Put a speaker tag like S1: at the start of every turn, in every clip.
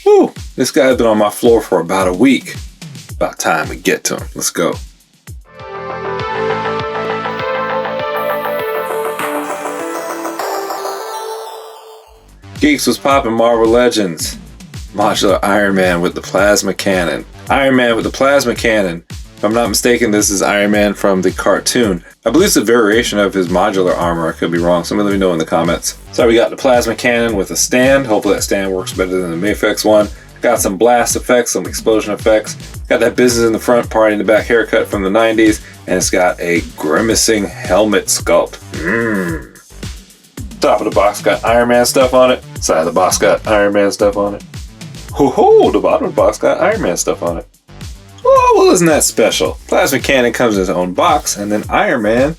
S1: Whew, this guy's been on my floor for about a week. About time we get to him. Let's go. Geeks was popping Marvel Legends. Modular Iron Man with the plasma cannon. Iron Man with the plasma cannon. If I'm not mistaken, this is Iron Man from the cartoon. I believe it's a variation of his modular armor. I could be wrong. Someone let me know in the comments. So we got the plasma cannon with a stand. Hopefully that stand works better than the Mayfix one. Got some blast effects, some explosion effects. Got that business in the front, party in the back haircut from the 90s. And it's got a grimacing helmet sculpt. Top of the box got Iron Man stuff on it. Side of the box got Iron Man stuff on it. Ho, the bottom of the box got Iron Man stuff on it. Oh, well, isn't that special? Plasma Cannon comes in its own box, and then Iron Man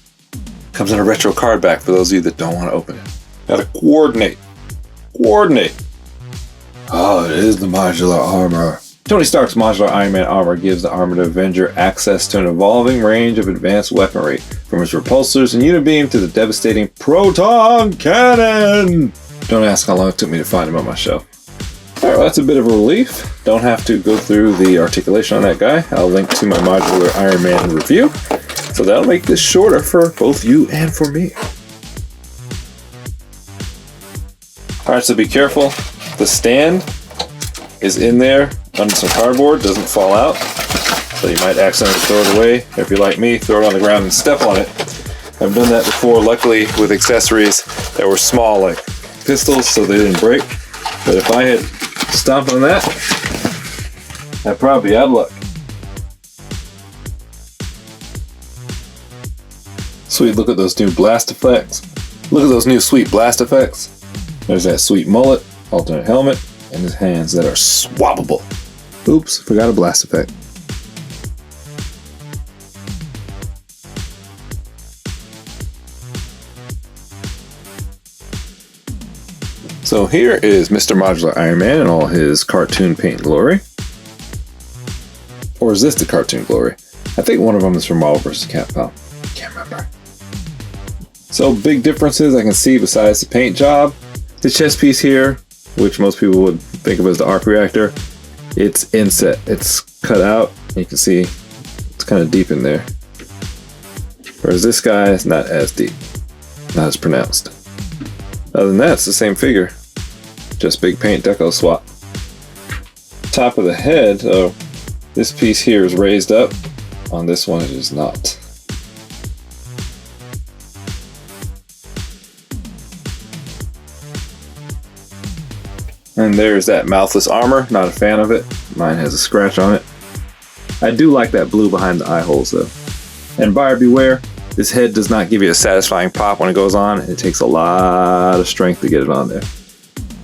S1: comes in a retro card back for those of you that don't want to open it. Gotta coordinate. Oh, it is the modular armor. Tony Stark's modular Iron Man armor gives the Armored Avenger access to an evolving range of advanced weaponry, from his repulsors and unibeam to the devastating Proton cannon! Don't ask how long it took me to find him on my shelf. Alright, well, that's a bit of a relief. Don't have to go through the articulation on that guy. I'll link to my modular Iron Man review, so that'll make this shorter for both you and for me. Alright, so be careful. The stand is in there under some cardboard, doesn't fall out, so you might accidentally throw it away. If you're like me, throw it on the ground and step on it. I've done that before, luckily with accessories that were small like pistols, so they didn't break. But if I had stomped on that, I'd probably be out of luck. Sweet, look at those new blast effects. Look at those new sweet blast effects. There's that sweet mullet, alternate helmet, and his hands that are swappable. Oops, forgot a blast effect. So here is Mr. Modular Iron Man in all his cartoon paint glory. Or is this the cartoon glory? I think one of them is from Marvel vs. Capcom. Can't remember. So big differences I can see besides the paint job. The chest piece here, which most people would think of as the arc reactor, it's inset. It's cut out. You can see it's kind of deep in there. Whereas this guy is not as deep. Not as pronounced. Other than that, it's the same figure. Just big paint deco swap. Top of the head, oh, this piece here is raised up. On this one it is not. And there's that mouthless armor, not a fan of it. Mine has a scratch on it. I do like that blue behind the eye holes though. And buyer beware, this head does not give you a satisfying pop when it goes on. It takes a lot of strength to get it on there.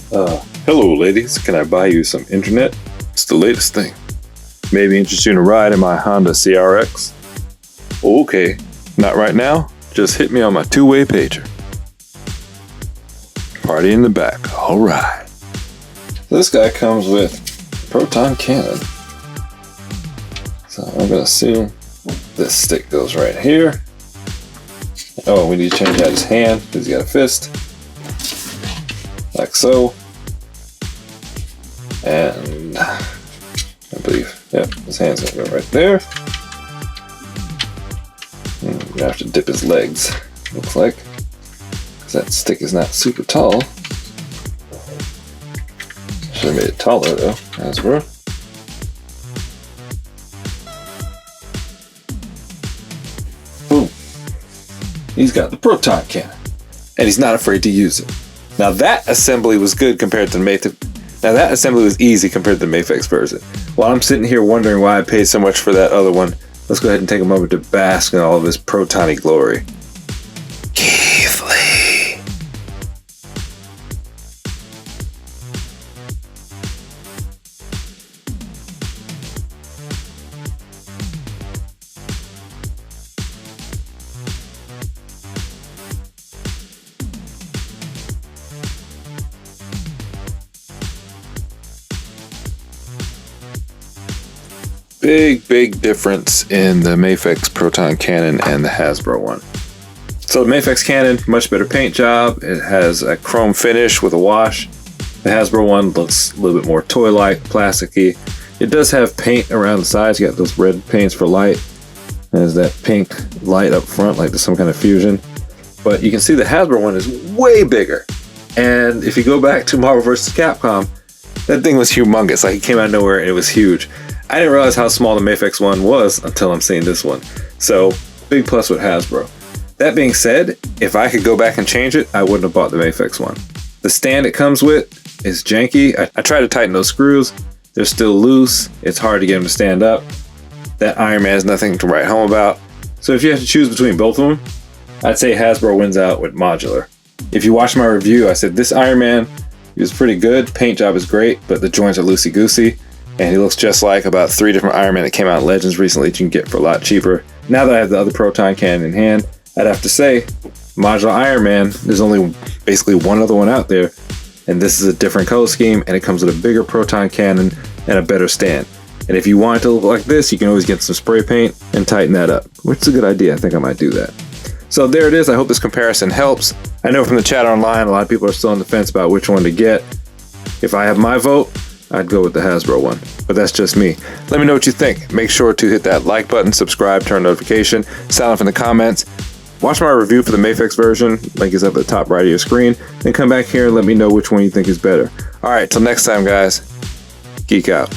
S1: Hello ladies, can I buy you some internet? It's the latest thing. Maybe interest you in a ride in my Honda CRX? Okay, not right now. Just hit me on my two-way pager. Party in the back, alright. This guy comes with Proton cannon. So I'm gonna assume this stick goes right here. Oh, we need to change out his hand because he's got a fist. Like so. And I believe, yep, his hand's gonna go right there. And we're gonna have to dip his legs, looks like. Because that stick is not super tall. Should have made it taller though, as well. Boom. He's got the Proton cannon. And he's not afraid to use it. Now that assembly was good compared to the Mayfix. Now that assembly was easy compared to the Mayfix version. While I'm sitting here wondering why I paid so much for that other one, let's go ahead and take a moment to bask in all of his Proton-y glory. Big difference in the Mayfix Proton cannon and the Hasbro one. So the Mayfix cannon, much better paint job. It has a chrome finish with a wash. The Hasbro one looks a little bit more toy-like, plasticky. It does have paint around the sides. You got those red paints for light. There's that pink light up front, like there's some kind of fusion. But you can see the Hasbro one is way bigger. And if you go back to Marvel vs. Capcom, that thing was humongous. Like, it came out of nowhere and it was huge. I didn't realize how small the Mafex one was until I'm seeing this one. So, big plus with Hasbro. That being said, if I could go back and change it, I wouldn't have bought the Mafex one. The stand it comes with is janky. I tried to tighten those screws. They're still loose. It's hard to get them to stand up. That Iron Man is nothing to write home about. So if you have to choose between both of them, I'd say Hasbro wins out with Modular. If you watched my review, I said this Iron Man is pretty good. Paint job is great, but the joints are loosey-goosey. And he looks just like about 3 different Iron Man that came out in Legends recently that you can get for a lot cheaper. Now that I have the other Proton cannon in hand, I'd have to say, Modular Iron Man, there's only basically one other one out there. And this is a different color scheme, and it comes with a bigger Proton cannon and a better stand. And if you want it to look like this, you can always get some spray paint and tighten that up, which is a good idea. I think I might do that. So there it is. I hope this comparison helps. I know from the chat online, a lot of people are still on the fence about which one to get. If I have my vote, I'd go with the Hasbro one, but that's just me. Let me know what you think. Make sure to hit that like button, subscribe, turn notification, sound off in the comments. Watch my review for the Mafex version. Link is up at the top right of your screen. Then come back here and let me know which one you think is better. All right, till next time, guys. Geek out.